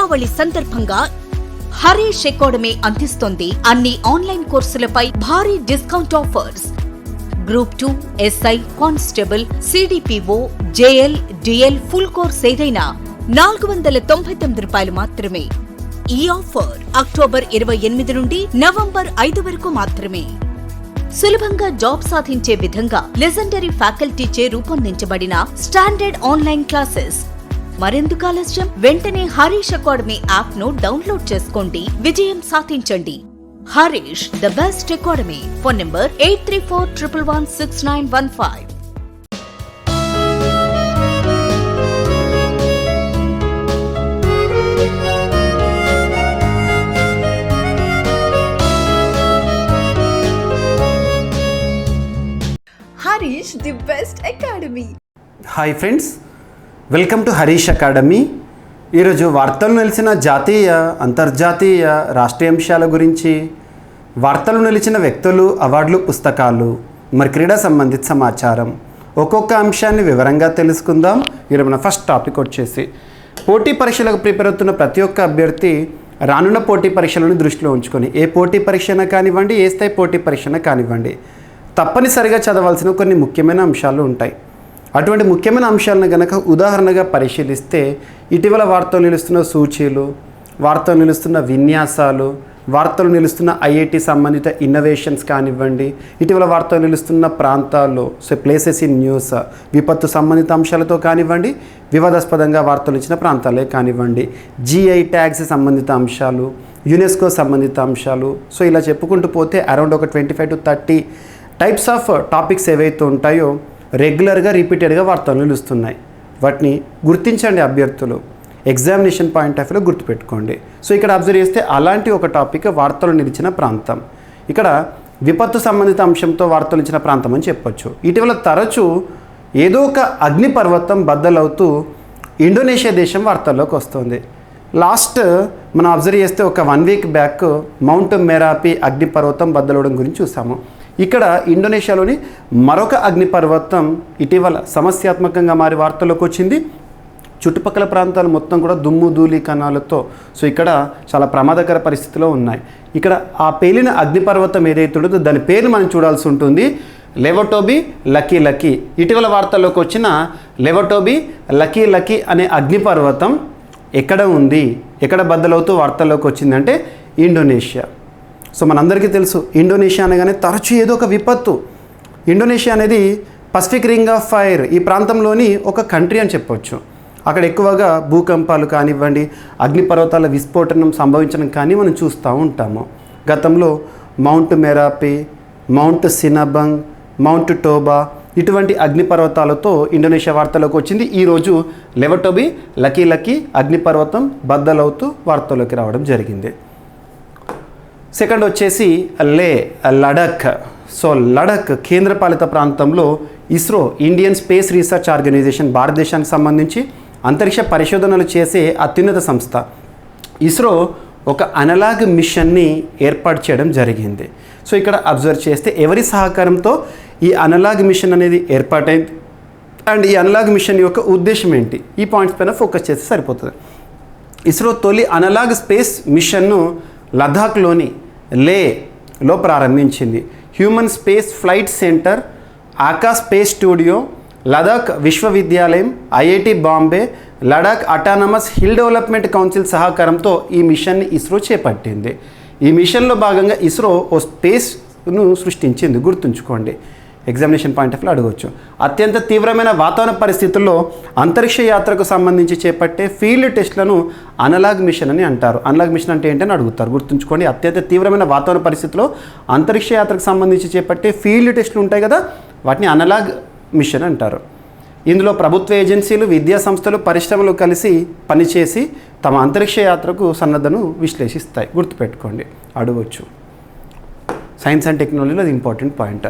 దీపావళి సందర్భంగా హరీష్ అకాడమీ అందిస్తోంది అన్ని ఆన్లైన్ కోర్సులపై భారీ discount offers. Group 2, SI, constable, CDPO, JL, DL full course ఏదైనా ₹499 మాత్రమే. ఈ ఆఫర్ అక్టోబర్ 28 నుండి నవంబర్ 5 వరకు మాత్రమే. సులభంగా జాబ్ సాధించే విధంగా లెజెండరీ ఫ్యాకల్టీచే రూపొందించబడిన స్టాండర్డ్ ఆన్లైన్ క్లాసెస్. మరెందుకు ఆలస్యం? వెంటనే హరీష్ అకాడమీ యాప్ ను డౌన్లోడ్ చేసుకోండి, విజయం సాధించండి. Harish the best academy. Phone number 8341116915. Harish the best academy. Hi friends, welcome to Harish academy. ఈరోజు వార్తలు నిలిచిన జాతీయ, అంతర్జాతీయ, రాష్ట్రీయ అంశాల గురించి, వార్తలు నిలిచిన వ్యక్తులు, అవార్డులు, పుస్తకాలు, మరి క్రీడా సంబంధిత సమాచారం, ఒక్కొక్క అంశాన్ని వివరంగా తెలుసుకుందాం. ఈరోజు మన ఫస్ట్ టాపిక్ వచ్చేసి పోటీ పరీక్షలకు ప్రిపేర్ అవుతున్న ప్రతి ఒక్క అభ్యర్థి రానున్న పోటీ పరీక్షలను దృష్టిలో ఉంచుకొని ఏ పోటీ పరీక్షన కానివ్వండి, ఏ స్థాయి పోటీ పరీక్షన కానివ్వండి, తప్పనిసరిగా చదవాల్సిన కొన్ని ముఖ్యమైన అంశాలు ఉంటాయి. అటువంటి ముఖ్యమైన అంశాలను కనుక ఉదాహరణగా పరిశీలిస్తే ఇటీవల వార్తలు నిలుస్తున్న సూచీలు, వార్తలు నిలుస్తున్న విన్యాసాలు, వార్తలు నిలుస్తున్న IIT సంబంధిత ఇన్నోవేషన్స్ కానివ్వండి, ఇటీవల వార్తలు నిలుస్తున్న ప్రాంతాల్లో ప్లేసెస్ ఇన్ న్యూస్, విపత్తు సంబంధిత అంశాలతో కానివ్వండి, వివాదాస్పదంగా వార్తలు ఇచ్చిన ప్రాంతాలే కానివ్వండి, GI ట్యాగ్స్ సంబంధిత అంశాలు, యునెస్కో సంబంధిత అంశాలు, ఇలా చెప్పుకుంటూ పోతే అరౌండ్ ఒక 25 to 30 టైప్స్ ఆఫ్ టాపిక్స్ ఏవైతే ఉంటాయో రెగ్యులర్గా రిపీటెడ్గా వార్తలు నిలుస్తున్నాయి. వాటిని గుర్తించండి అభ్యర్థులు, ఎగ్జామినేషన్ పాయింట్ ఆఫ్ వ్యూలో గుర్తుపెట్టుకోండి. ఇక్కడ అబ్జర్వ్ చేస్తే అలాంటి ఒక టాపిక్ వార్తలు నిలిచిన ప్రాంతం. ఇక్కడ విపత్తు సంబంధిత అంశంతో వార్తలు ఇచ్చిన ప్రాంతం అని చెప్పొచ్చు. ఇటీవల తరచూ ఏదో ఒక అగ్నిపర్వతం బద్దలవుతూ ఇండోనేషియా దేశం వార్తల్లోకి వస్తుంది. లాస్ట్ మనం అబ్జర్వ్ చేస్తే ఒక 1 week బ్యాక్ మౌంట్ మెరాపి అగ్నిపర్వతం బద్దలవడం గురించి చూసాము. ఇక్కడ ఇండోనేషియాలోని మరొక అగ్నిపర్వతం ఇటీవల సమస్యాత్మకంగా మారి వార్తల్లోకి వచ్చింది. చుట్టుపక్కల ప్రాంతాలు మొత్తం కూడా దుమ్ము ధూళి కణాలతో ఇక్కడ చాలా ప్రమాదకర పరిస్థితిలో ఉన్నాయి. ఇక్కడ ఆ పేలిన అగ్నిపర్వతం ఏదైతే ఉంటుందో దాని పేరు మనం చూడాల్సి ఉంటుంది. లెవటోబి లకీ లకీ. ఇటీవల వార్తల్లోకి వచ్చిన లెవటోబి లకీ లకీ అనే అగ్నిపర్వతం ఎక్కడ ఉంది, ఎక్కడ బద్దలవుతూ వార్తల్లోకి వచ్చిందంటే ఇండోనేషియా. మనందరికీ తెలుసు ఇండోనేషియా అనగానే తరచూ ఏదో ఒక విపత్తు. ఇండోనేషియా అనేది పసిఫిక్ రింగ్ ఆఫ్ ఫైర్ ఈ ప్రాంతంలోని ఒక కంట్రీ అని చెప్పొచ్చు. అక్కడ ఎక్కువగా భూకంపాలు కానివ్వండి, అగ్నిపర్వతాల విస్ఫోటనం సంభవించడం కానీ మనం చూస్తూ ఉంటాము. గతంలో mount Merapi, mount Sinabung, mount Toba ఇటువంటి అగ్నిపర్వతాలతో ఇండోనేషియా వార్తలోకి వచ్చింది. ఈరోజు లెవటోబి లకీ లకీ అగ్నిపర్వతం బద్దలవుతూ వార్తల్లోకి రావడం జరిగింది. సెకండ్ వచ్చేసి లడఖ్. లడఖ్ కేంద్రపాలిత ప్రాంతంలో ISRO, Indian Space Research Organisation, భారతదేశానికి సంబంధించి అంతరిక్ష పరిశోధనలు చేసే అత్యున్నత సంస్థ. ఇస్రో ఒక అనలాగ్ మిషన్ని ఏర్పాటు చేయడం జరిగింది. ఇక్కడ అబ్జర్వ్ చేస్తే ఎవరి సహకారంతో ఈ అనలాగ్ మిషన్ అనేది ఏర్పాటైంది అండ్ ఈ అనలాగ్ మిషన్ యొక్క ఉద్దేశం ఏంటి, ఈ పాయింట్స్ పైన ఫోకస్ చేస్తే సరిపోతుంది. ఇస్రో తొలి అనలాగ్ స్పేస్ మిషన్ను లదాఖ్లోని లేలో ప్రారంభించింది. Human space flight centre, Akash space studio, Ladakh విశ్వవిద్యాలయం, IIT Bombay, Ladakh autonomous hill development council సహకారంతో ఈ మిషన్ని ఇస్రో చేపట్టింది. ఈ మిషన్లో భాగంగా ఇస్రో ఓ స్పేస్ను సృష్టించింది. గుర్తుంచుకోండి, ఎగ్జామినేషన్ పాయింట్ ఆఫ్ వ్యూ అడగవచ్చు. అత్యంత తీవ్రమైన వాతావరణ పరిస్థితుల్లో అంతరిక్ష యాత్రకు సంబంధించి చేపట్టే ఫీల్డ్ టెస్ట్లను అనలాగ్ మిషన్ అని అంటారు. అనలాగ్ మిషన్ అంటే ఏంటని అడుగుతారు. గుర్తుంచుకోండి, అత్యంత తీవ్రమైన వాతావరణ పరిస్థితుల్లో అంతరిక్ష యాత్రకు సంబంధించి చేపట్టే ఫీల్డ్ టెస్టులు ఉంటాయి కదా, వాటిని అనలాగ్ మిషన్ అంటారు. ఇందులో ప్రభుత్వ ఏజెన్సీలు, విద్యా సంస్థలు, పరిశ్రమలు కలిసి పనిచేసి తమ అంతరిక్ష యాత్రకు సన్నద్ధను విశ్లేషిస్తాయి. గుర్తుపెట్టుకోండి, అడగవచ్చు. సైన్స్ అండ్ టెక్నాలజీలో అది ఇంపార్టెంట్ పాయింట్.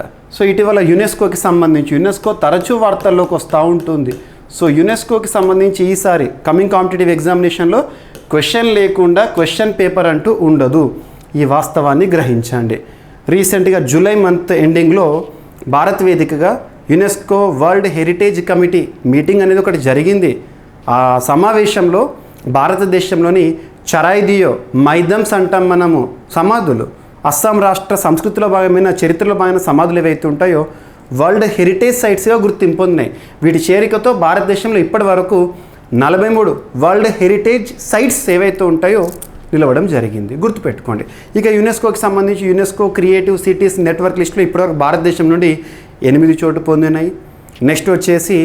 ఇటీవల యునెస్కోకి సంబంధించి, యునెస్కో తరచూ వార్తల్లోకి వస్తూ ఉంటుంది. యునెస్కోకి సంబంధించి ఈసారి కమింగ్ కాంపిటేటివ్ ఎగ్జామినేషన్లో క్వశ్చన్ లేకుండా క్వశ్చన్ పేపర్ అంటూ ఉండదు. ఈ వాస్తవాన్ని గ్రహించండి. రీసెంట్గా జూలై మంత్ ఎండింగ్లో భారత్ వేదికగా UNESCO world heritage committee meeting అనేది ఒకటి జరిగింది. ఆ సమావేశంలో భారతదేశంలోని చరాయిదియో మైదమ్స్ అంటాం మనము సమాధులు, అస్సాం రాష్ట్ర సంస్కృతిలో భాగమైన చరిత్రలో భాగమైన సమాధులు ఏవైతే ఉంటాయో వరల్డ్ హెరిటేజ్ సైట్స్గా గుర్తింపు పొందినాయి. వీటి చేరికతో భారతదేశంలో ఇప్పటి వరకు 43 వరల్డ్ హెరిటేజ్ సైట్స్ ఏవైతే ఉంటాయో నిలవడం జరిగింది. గుర్తుపెట్టుకోండి. ఇక యునెస్కోకి సంబంధించి యునెస్కో క్రియేటివ్ సిటీస్ నెట్వర్క్ లిస్టులో ఇప్పటివరకు భారతదేశం నుండి 8 చోటు పొందినాయి. నెక్స్ట్ వచ్చేసి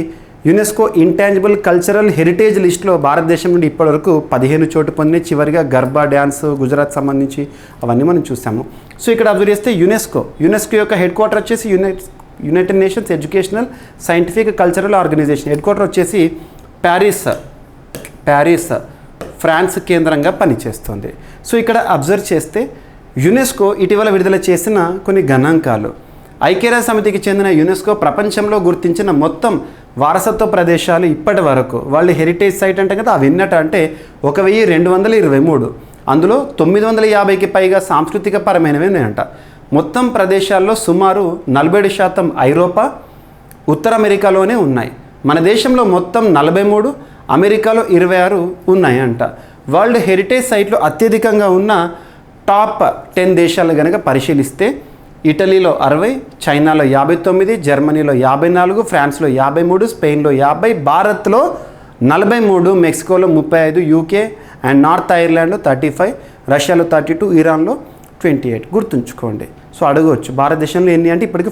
యునెస్కో ఇంటాంజిబుల్ కల్చరల్ హెరిటేజ్ లిస్టులో భారతదేశం నుండి ఇప్పటివరకు 15 చోటు పొందినాయి. చివరిగా గర్బా డ్యాన్స్ గుజరాత్ సంబంధించి అవన్నీ మనం చూసాము. సో ఇక్కడ అబ్జర్వ్ చేస్తే యునెస్కో యొక్క హెడ్ క్వార్టర్ వచ్చేసి United Nations Educational Scientific Cultural Organisation. Head quarter వచ్చేసి ప్యారిస్ ఫ్రాన్స్ కేంద్రంగా పనిచేస్తుంది. సో ఇక్కడ అబ్జర్వ్ చేస్తే యునెస్కో ఇటీవల విడుదల చేసిన కొన్ని గణాంకాలు. ఐక్యరాజ్య సమితికి చెందిన యునెస్కో ప్రపంచంలో గుర్తించిన మొత్తం వారసత్వ ప్రదేశాలు ఇప్పటి వరకు వాళ్ళు హెరిటేజ్ సైట్ అంటే కదా అవి ఎన్నట అంటే 1223. అందులో 950కి పైగా సాంస్కృతిక పరమైనవి ఉన్నాయంట. మొత్తం ప్రదేశాల్లో సుమారు 47% ఐరోపా, ఉత్తర అమెరికాలోనే ఉన్నాయి. మన దేశంలో మొత్తం 43, అమెరికాలో 26 ఉన్నాయంట. వరల్డ్ హెరిటేజ్ సైట్లో అత్యధికంగా ఉన్న టాప్ 10 దేశాలు కనుక పరిశీలిస్తే ఇటలీలో 60, చైనాలో 59, జర్మనీలో 54, ఫ్రాన్స్లో 53, స్పెయిన్లో 50, భారత్లో 43, మెక్సికోలో 35, యూకే అండ్ నార్త్ ఐర్లాండ్లో 35, రష్యాలో 32, ఇరాన్లో 28. గుర్తుంచుకోండి. సో అడగవచ్చు భారతదేశంలో ఎన్ని అంటే ఇప్పటికి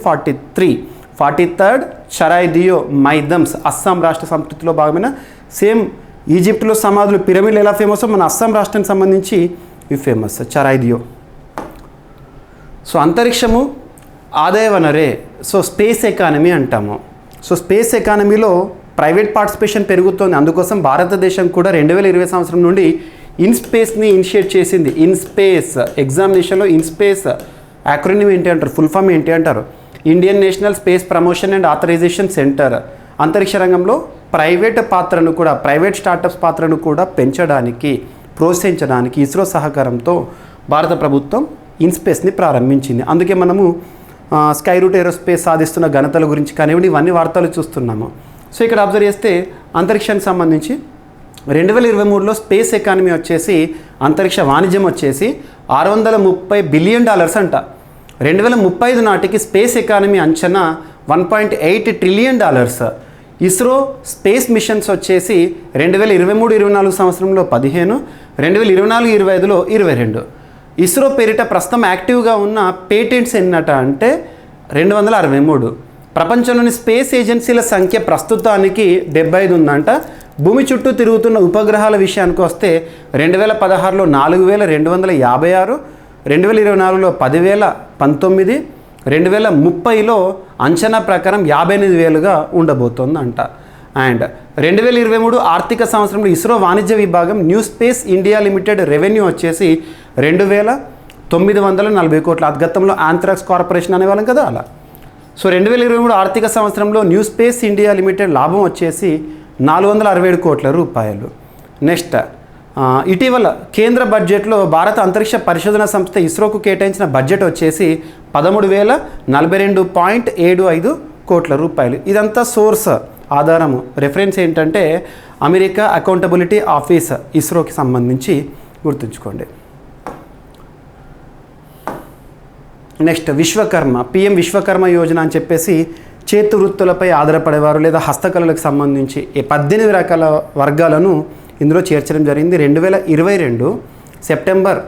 43rd చరాయిదియో మైదమ్స్ అస్సాం రాష్ట్ర సంస్కృతిలో భాగమైన సేమ్ ఈజిప్ట్లో సమాధులు పిరమిడ్లు ఎలా ఫేమస్ మన అస్సాం రాష్ట్రానికి సంబంధించి ఇవి ఫేమస్ చరాయిదియో. సో అంతరిక్షము ఆదాయ వనరే. సో స్పేస్ ఎకానమీ అంటాము. సో స్పేస్ ఎకానమీలో ప్రైవేట్ పార్టిసిపేషన్ పెరుగుతోంది. అందుకోసం భారతదేశం కూడా 2020 సంవత్సరం నుండి ఇన్స్పేస్ని ఇనిషియేట్ చేసింది. ఇన్స్పేస్ ఎగ్జామినేషన్లో ఇన్స్పేస్ యాక్రోనిమ్ ఏంటి అంటారు, ఫుల్ ఫామ్ ఏంటి అంటారు? Indian National Space Promotion and Authorisation Centre. అంతరిక్ష రంగంలో ప్రైవేట్ స్టార్టప్స్ పాత్రను కూడా పెంచడానికి ప్రోత్సహించడానికి ఇస్రో సహకారంతో భారత ప్రభుత్వం ఇన్స్పేస్ని ప్రారంభించింది. అందుకే మనము స్కై రూట్ ఏరోస్పేస్ సాధిస్తున్న ఘనతల గురించి కానివ్వండి ఇవన్నీ వార్తలు చూస్తున్నాము. సో ఇక్కడ అబ్జర్వ్ చేస్తే అంతరిక్షానికి సంబంధించి 2023లో స్పేస్ ఎకానమీ వచ్చేసి అంతరిక్ష వాణిజ్యం వచ్చేసి $630 బిలియన్ అంట. 2035 నాటికి స్పేస్ ఎకానమీ అంచనా $1.8 ట్రిలియన్. ఇస్రో స్పేస్ మిషన్స్ వచ్చేసి 2023-24 సంవత్సరంలో 15, 2024-25లో 22. ఇస్రో పేరిట ప్రస్తుతం యాక్టివ్గా ఉన్న పేటెంట్స్ ఎన్నట అంటే 263. ప్రపంచంలోని స్పేస్ ఏజెన్సీల సంఖ్య ప్రస్తుతానికి 75 ఉందంట. భూమి చుట్టూ తిరుగుతున్న ఉపగ్రహాల విషయానికి వస్తే 2016లో 4256, 2024లో 10,019, 2030లో అంచనా ప్రకారం 58,000గా ఉండబోతోందంట. అండ్ 2023 ఆర్థిక సంవత్సరంలో ఇస్రో వాణిజ్య విభాగం new space India limited revenue వచ్చేసి 2,940 కోట్ల. గతంలో ఆంథ్రాక్స్ కార్పొరేషన్ అనేవాళ్ళం కదా అలా. సో 2023 ఆర్థిక సంవత్సరంలో న్యూ స్పేస్ ఇండియా లిమిటెడ్ లాభం వచ్చేసి 467 కోట్ల రూపాయలు. నెక్స్ట్ ఇటీవల కేంద్ర బడ్జెట్లో భారత అంతరిక్ష పరిశోధన సంస్థ ఇస్రోకు కేటాయించిన బడ్జెట్ వచ్చేసి 13,042.75 కోట్ల రూపాయలు. ఇదంతా సోర్స్ ఆధారము రెఫరెన్స్ ఏంటంటే అమెరికా అకౌంటబిలిటీ ఆఫీస్ ఇస్రోకి సంబంధించి గుర్తుంచుకోండి. నెక్స్ట్ విశ్వకర్మ PM విశ్వకర్మ యోజన అని చెప్పేసి చేతి వృత్తులపై ఆధారపడేవారు లేదా హస్తకళలకు సంబంధించి 18 రకాల వర్గాలను ఇందులో చేర్చడం జరిగింది. 2023 సెప్టెంబర్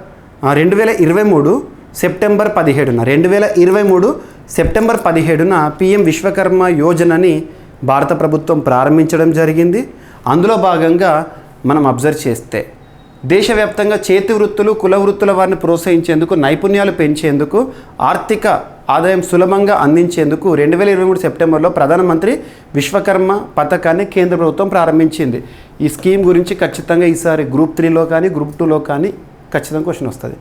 17న PM విశ్వకర్మ యోజనని భారత ప్రభుత్వం ప్రారంభించడం జరిగింది. అందులో భాగంగా మనం అబ్జర్వ్ చేస్తే దేశవ్యాప్తంగా చేతి వృత్తులు కుల వృత్తుల వారిని ప్రోత్సహించేందుకు నైపుణ్యాలు పెంచేందుకు ఆర్థిక ఆదాయం సులభంగా అందించేందుకు 2023 సెప్టెంబర్లో ప్రధానమంత్రి విశ్వకర్మ పథకాన్ని కేంద్ర ప్రభుత్వం ప్రారంభించింది. ఈ స్కీమ్ గురించి ఖచ్చితంగా ఈసారి గ్రూప్ 3లో కానీ గ్రూప్ 2లో కానీ ఖచ్చితంగా క్వశ్చన్ వస్తుంది.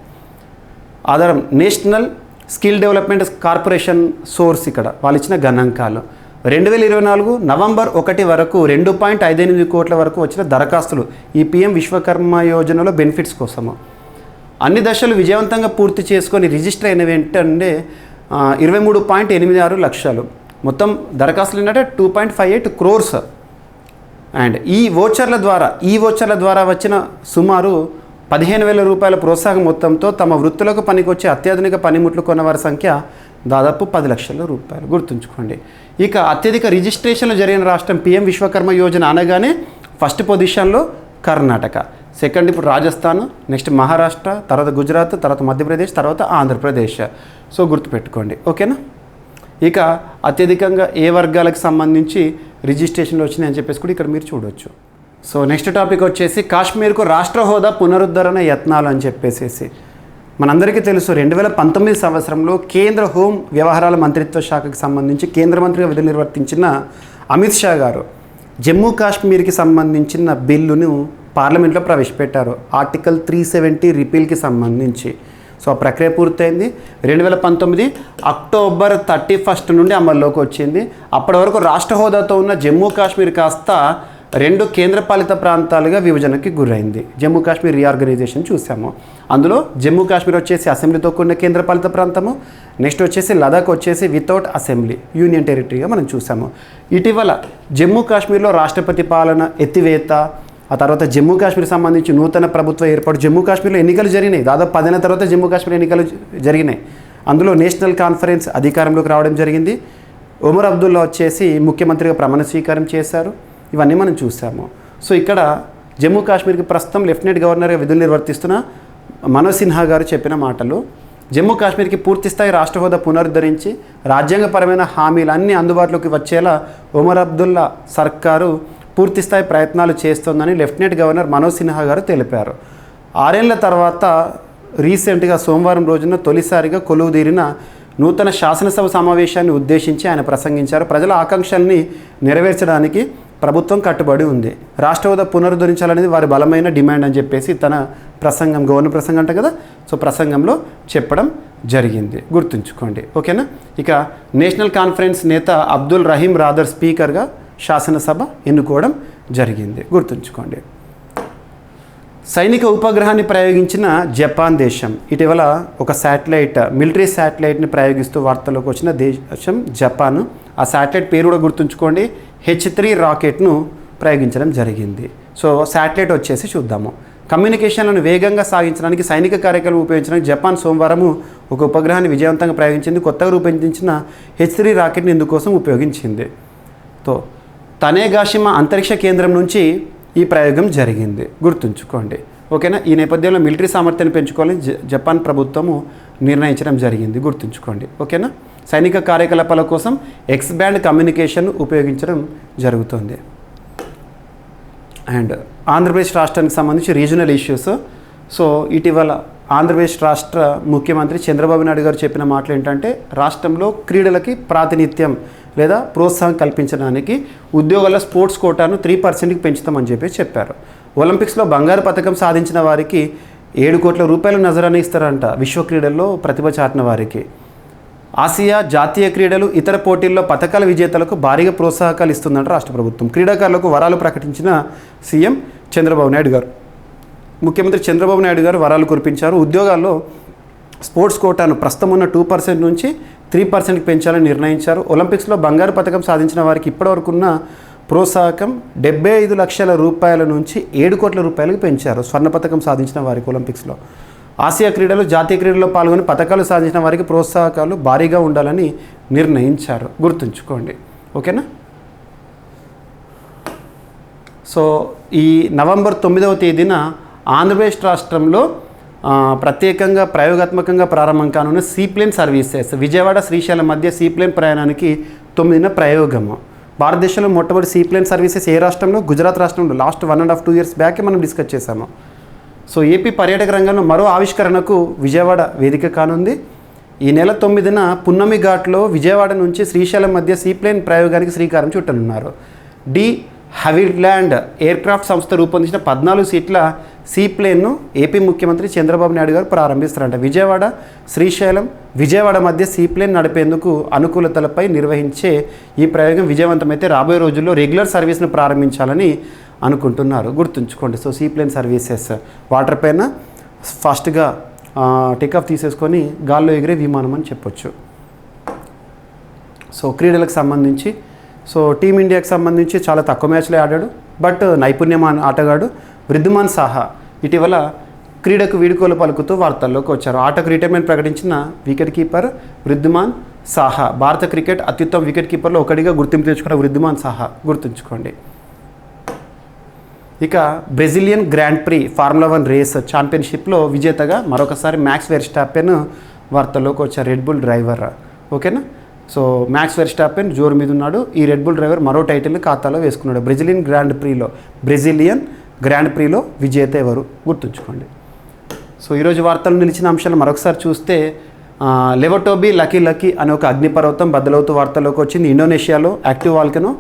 ఆధారం national skill development corporation source. ఇక్కడ వాళ్ళు ఇచ్చిన గణాంకాలు 2024 నవంబర్ 1 వరకు 2.58 కోట్ల వరకు వచ్చిన దరఖాస్తులు ఈ PM విశ్వకర్మ యోజనలో బెనిఫిట్స్ కోసము. అన్ని దశలు విజయవంతంగా పూర్తి చేసుకొని రిజిస్టర్ అయినవి ఏంటంటే 23.86 లక్షలు. మొత్తం దరఖాస్తులు ఏంటంటే 2.58 crores. అండ్ ఈ వోచర్ల ద్వారా వచ్చిన సుమారు 15,000 రూపాయల ప్రోత్సాహం మొత్తంతో తమ వృత్తులకు పనికొచ్చే అత్యాధునిక పనిముట్లు కొన్నవారి సంఖ్య దాదాపు 10 లక్షల రూపాయలు. గుర్తుంచుకోండి. ఇక అత్యధిక రిజిస్ట్రేషన్లు జరిగిన రాష్ట్రం PM విశ్వకర్మ యోజన అనగానే ఫస్ట్ పొజిషన్లో కర్ణాటక, సెకండ్ ఇప్పుడు రాజస్థాన్, నెక్స్ట్ మహారాష్ట్ర, తర్వాత గుజరాత్, తర్వాత మధ్యప్రదేశ్, తర్వాత ఆంధ్రప్రదేశ్. సో గుర్తుపెట్టుకోండి. ఓకేనా. ఇక అత్యధికంగా ఏ వర్గాలకు సంబంధించి రిజిస్ట్రేషన్లు వచ్చినాయని చెప్పేసి కూడా ఇక్కడ మీరు చూడవచ్చు. సో నెక్స్ట్ టాపిక్ వచ్చేసి కాశ్మీర్కు రాష్ట్ర హోదా పునరుద్ధరణ యత్నాలు అని చెప్పేసి మనందరికీ తెలుసు 2019 సంవత్సరంలో కేంద్ర హోం వ్యవహారాల మంత్రిత్వ శాఖకి సంబంధించి కేంద్ర మంత్రిగా విధులు నిర్వర్తించిన అమిత్ షా గారు జమ్మూ కాశ్మీర్కి సంబంధించిన బిల్లును పార్లమెంట్లో ప్రవేశపెట్టారు. ఆర్టికల్ 370 రిపీల్కి సంబంధించి. సో ఆ ప్రక్రియ పూర్తయింది. 2019 అక్టోబర్ 31 నుండి అమల్లోకి వచ్చింది. అప్పటి వరకు రాష్ట్ర హోదాతో ఉన్న జమ్మూ కాశ్మీర్ కాస్త 2 కేంద్రపాలిత ప్రాంతాలుగా విభజనకి గురైంది. జమ్మూ కాశ్మీర్ రీఆర్గనైజేషన్ చూసాము. అందులో జమ్మూ కాశ్మీర్ వచ్చేసి అసెంబ్లీతో కూడిన కేంద్రపాలిత ప్రాంతము, నెక్స్ట్ వచ్చేసి లదాఖ్ వచ్చేసి వితౌట్ అసెంబ్లీ యూనియన్ టెరిటరీగా మనం చూసాము. ఇటీవల జమ్మూ కాశ్మీర్లో రాష్ట్రపతి పాలన ఎత్తివేత, ఆ తర్వాత జమ్మూ కాశ్మీర్ సంబంధించి నూతన ప్రభుత్వ ఏర్పాటు, జమ్మూ కాశ్మీర్లో ఎన్నికలు జరిగినాయి. దాదాపు 10 ఏళ్ల తర్వాత జమ్మూ కాశ్మీర్ ఎన్నికలు జరిగినాయి. అందులో నేషనల్ కాన్ఫరెన్స్ అధికారంలోకి రావడం జరిగింది. ఒమర్ అబ్దుల్లా వచ్చేసి ముఖ్యమంత్రిగా ప్రమాణ స్వీకారం చేశారు. ఇవన్నీ మనం చూసాము. సో ఇక్కడ జమ్మూ కాశ్మీర్కి ప్రస్తుతం లెఫ్టినెంట్ గవర్నర్గా విధులు నిర్వర్తిస్తున్న మనోజ్ సిన్హా గారు చెప్పిన మాటలు, జమ్మూ కాశ్మీర్కి పూర్తిస్థాయి రాష్ట్ర హోదా పునరుద్ధరించి రాజ్యాంగపరమైన హామీలన్నీ అందుబాటులోకి వచ్చేలా ఒమర్ అబ్దుల్లా సర్కారు పూర్తిస్థాయి ప్రయత్నాలు చేస్తోందని లెఫ్టినెంట్ గవర్నర్ మనోజ్ సిన్హా గారు తెలిపారు. 6 ఏళ్ల తర్వాత రీసెంట్గా సోమవారం రోజున తొలిసారిగా కొలువుదీరిన నూతన శాసనసభ సమావేశాన్ని ఉద్దేశించి ఆయన ప్రసంగించారు. ప్రజల ఆకాంక్షల్ని నెరవేర్చడానికి ప్రభుత్వం కట్టుబడి ఉంది, రాష్ట్ర హోదా పునరుద్ధరించాలనేది వారి బలమైన డిమాండ్ అని చెప్పేసి తన ప్రసంగం, గవర్నర్ ప్రసంగం అంట కదా, సో ప్రసంగంలో చెప్పడం జరిగింది. గుర్తుంచుకోండి. ఓకేనా. ఇక నేషనల్ కాన్ఫరెన్స్ నేత అబ్దుల్ రహీం రాదర్ స్పీకర్గా శాసనసభ ఎన్నుకోవడం జరిగింది. గుర్తుంచుకోండి. సైనిక ఉపగ్రహాన్ని ప్రయోగించిన జపాన్ దేశం ఇటీవల ఒక శాటిలైట్, మిలిటరీ శాటిలైట్ని ప్రయోగిస్తూ వార్తల్లోకి వచ్చిన దేశం జపాన్. ఆ శాటిలైట్ పేరు కూడా గుర్తుంచుకోండి, H3 రాకెట్ను ప్రయోగించడం జరిగింది. సో శాటిలైట్ వచ్చేసి చూద్దాము. కమ్యూనికేషన్లను వేగంగా సాగించడానికి సైనిక కార్యక్రమం ఉపయోగించడానికి జపాన్ సోమవారం ఒక ఉపగ్రహాన్ని విజయవంతంగా ప్రయోగించింది. కొత్తగా రూపొందించిన H3 రాకెట్ని ఇందుకోసం ఉపయోగించింది. తనేగాషిమా అంతరిక్ష కేంద్రం నుంచి ఈ ప్రయోగం జరిగింది. గుర్తుంచుకోండి. ఓకేనా. ఈ నేపథ్యంలో మిలిటరీ సామర్థ్యాన్ని పెంచుకోవాలని జపాన్ ప్రభుత్వము నిర్ణయించడం జరిగింది. గుర్తుంచుకోండి. ఓకేనా. సైనిక కార్యకలాపాల కోసం ఎక్స్ బ్యాండ్ కమ్యూనికేషన్ ఉపయోగించడం జరుగుతుంది. అండ్ ఆంధ్రప్రదేశ్ రాష్ట్రానికి సంబంధించి రీజనల్ ఇష్యూస్. సో ఇటీవల ఆంధ్రప్రదేశ్ రాష్ట్ర ముఖ్యమంత్రి చంద్రబాబు నాయుడు గారు చెప్పిన మాటలు ఏంటంటే, రాష్ట్రంలో క్రీడలకి ప్రాతినిధ్యం లేదా ప్రోత్సాహం కల్పించడానికి ఉద్యోగాల స్పోర్ట్స్ కోటాను 3%కి పెంచుతామని చెప్పారు. ఒలింపిక్స్లో బంగారు పథకం సాధించిన వారికి 7 కోట్ల రూపాయలు నజరానా ఇస్తారంట. విశ్వ క్రీడల్లో ప్రతిభ చాటిన వారికి. ఆసియా, జాతీయ క్రీడలు, ఇతర పోటీల్లో పథకాల విజేతలకు భారీగా ప్రోత్సాహకాలు ఇస్తుందంట రాష్ట్ర ప్రభుత్వం. క్రీడాకారులకు వరాలు ప్రకటించిన సీఎం చంద్రబాబు నాయుడు గారు. ముఖ్యమంత్రి చంద్రబాబు నాయుడు గారు వరాలు కురిపించారు. ఉద్యోగాల్లో స్పోర్ట్స్ కోటాను ప్రస్తుతం ఉన్న 2% నుంచి 3%కి పెంచాలని నిర్ణయించారు. ఒలింపిక్స్లో బంగారు పథకం సాధించిన వారికి ఇప్పటివరకున్న ప్రోత్సాహకం 75 లక్షల రూపాయల నుంచి 7 కోట్ల రూపాయలకు పెంచారు. స్వర్ణ పథకం సాధించిన వారికి ఒలింపిక్స్లో. ఆసియా క్రీడలు, జాతీయ క్రీడల్లో పాల్గొని పథకాలు సాధించిన వారికి ప్రోత్సాహకాలు భారీగా ఉండాలని నిర్ణయించారు. గుర్తుంచుకోండి. ఓకేనా. సో ఈ నవంబర్ 9వ తేదీన ఆంధ్రప్రదేశ్ రాష్ట్రంలో ప్రత్యేకంగా ప్రయోగాత్మకంగా ప్రారంభం కానున్న సీప్లేన్ సర్వీసెస్. విజయవాడ, శ్రీశైలం మధ్య సీప్లేన్ ప్రయాణానికి 9వ ప్రయోగము. భారతదేశంలో మొట్టమొదటి సీప్లేన్ సర్వీసెస్ ఏ రాష్ట్రంలో? గుజరాత్ రాష్ట్రంలో. లాస్ట్ 1.5-2 ఇయర్స్ బ్యాకే మనం డిస్కస్ చేసాము. సో ఏపీ పర్యాటక రంగంలో మరో ఆవిష్కరణకు విజయవాడ వేదిక కానుంది. ఈ నెల 9న పున్నమి ఘాట్లో విజయవాడ నుంచి శ్రీశైలం మధ్య సీప్లేన్ ప్రయోగానికి శ్రీకారం చుట్టనున్నారు. డి హవిల్యాండ్ ఎయిర్క్రాఫ్ట్ సంస్థ రూపొందించిన 14 సీట్ల సీప్లేన్ను ఏపీ ముఖ్యమంత్రి చంద్రబాబు నాయుడు గారు ప్రారంభిస్తారంట. విజయవాడ, శ్రీశైలం, విజయవాడ మధ్య సీప్లేన్ నడిపేందుకు అనుకూలతలపై నిర్వహించే ఈ ప్రయోగం విజయవంతమైతే రాబోయే రోజుల్లో రెగ్యులర్ సర్వీస్ను ప్రారంభించాలని అనుకుంటున్నారు. గుర్తుంచుకోండి. సో సీప్లేన్ సర్వీసెస్ వాటర్ పైన ఫాస్ట్గా టేకాఫ్ తీసేసుకొని గాల్లో ఎగిరే విమానం అని చెప్పొచ్చు. సో క్రీడలకు సంబంధించి టీమిండియాకి సంబంధించి చాలా తక్కువ మ్యాచ్లే ఆడాడు. బట్ నైపుణ్యం ఆటగాడు వృద్ధిమాన్ సాహా ఇటీవల క్రీడకు వీడుకోలు పలుకుతూ వార్తల్లోకి వచ్చారు. ఆటకు రిటైర్మెంట్ ప్రకటించిన వికెట్ కీపర్ వృద్ధిమాన్ సాహా. భారత క్రికెట్ అత్యుత్తమ వికెట్ కీపర్లో ఒకటిగా గుర్తింపు తెచ్చుకున్న వృద్ధిమాన్ సాహా గుర్తుంచుకోండి. ఇక Brazilian grand prix formula 1 race ఛాంపియన్షిప్లో విజేతగా మరొకసారి మ్యాక్స్ వెర్స్టాపెన్ వార్తల్లోకి వచ్చారు. Red Bull driver. ఓకేనా. సో మ్యాక్స్ వెర్స్టాపెన్ జోరు మీద ఉన్నాడు. ఈ రెడ్ బుల్ డ్రైవర్ మరో టైటిల్ని ఖాతాలో వేసుకున్నాడు. బ్రెజిలియన్ గ్రాండ్ ప్రీలో విజేత ఎవరు గుర్తుంచుకోండి. సో ఈరోజు వార్తలు నిలిచిన అంశాలు మరొకసారి చూస్తే లెవటోబీ లకీ అనే ఒక అగ్నిపర్వతం బద్దలవుతూ వార్తల్లోకి వచ్చింది. ఇండోనేషియాలో యాక్టివ్ వాల్కనో.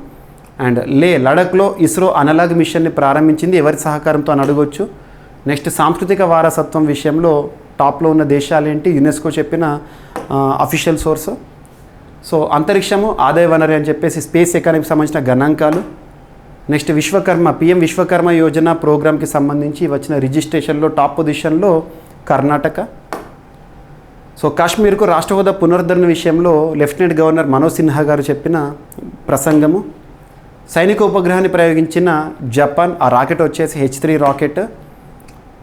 అండ్ లడఖ్లో ఇస్రో అనలాగ్ మిషన్ని ప్రారంభించింది. ఎవరి సహకారంతో అని అడగొచ్చు. నెక్స్ట్ సాంస్కృతిక వారసత్వం విషయంలో టాప్లో ఉన్న దేశాలేంటి, యునెస్కో చెప్పిన అఫీషియల్ సోర్స్. సో అంతరిక్షము ఆదాయ వనరు అని చెప్పేసి స్పేస్ ఎకానమీకి సంబంధించిన గణాంకాలు. నెక్స్ట్ పిఎం విశ్వకర్మ యోజన ప్రోగ్రామ్కి సంబంధించి వచ్చిన రిజిస్ట్రేషన్లో టాప్ పొజిషన్లో కర్ణాటక. సో కాశ్మీర్కు రాష్ట్ర హోదా పునరుద్ధరణ విషయంలో లెఫ్టినెంట్ గవర్నర్ మనోజ్ సిన్హా గారు చెప్పిన ప్రసంగము. సైనిక ఉపగ్రహాన్ని ప్రయోగించిన జపాన్. ఆ రాకెట్ వచ్చేసి H3 రాకెట్.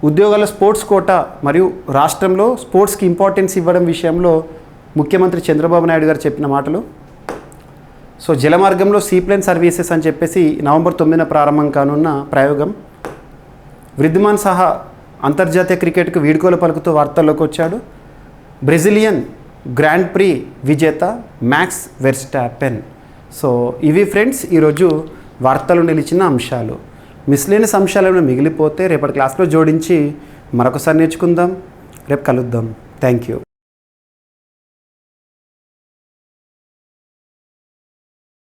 ఉద్యోగాల స్పోర్ట్స్ కోటా మరియు రాష్ట్రంలో స్పోర్ట్స్కి ఇంపార్టెన్స్ ఇవ్వడం విషయంలో ముఖ్యమంత్రి చంద్రబాబు నాయుడు గారు చెప్పిన మాటలు. సో జలమార్గంలో సీప్లేన్ సర్వీసెస్ అని చెప్పేసి నవంబర్ 9న ప్రారంభం కానున్న ప్రయోగం. వృద్ధిమాన్ సాహా అంతర్జాతీయ క్రికెట్కు వీడ్కోలు పలుకుతూ వార్తల్లోకి వచ్చాడు. బ్రెజిలియన్ గ్రాండ్ ప్రీ విజేత మ్యాక్స్ వెర్స్టాపెన్. సో ఇవి ఫ్రెండ్స్ ఈరోజు వార్తలు నిలిచిన అంశాలు. మిస్లేనియస్ అంశాలు ఏమైనా మిగిలిపోతే రేపటి క్లాస్లో జోడించి మరొకసారి నేర్చుకుందాం. రేపు కలుద్దాం. Thank you.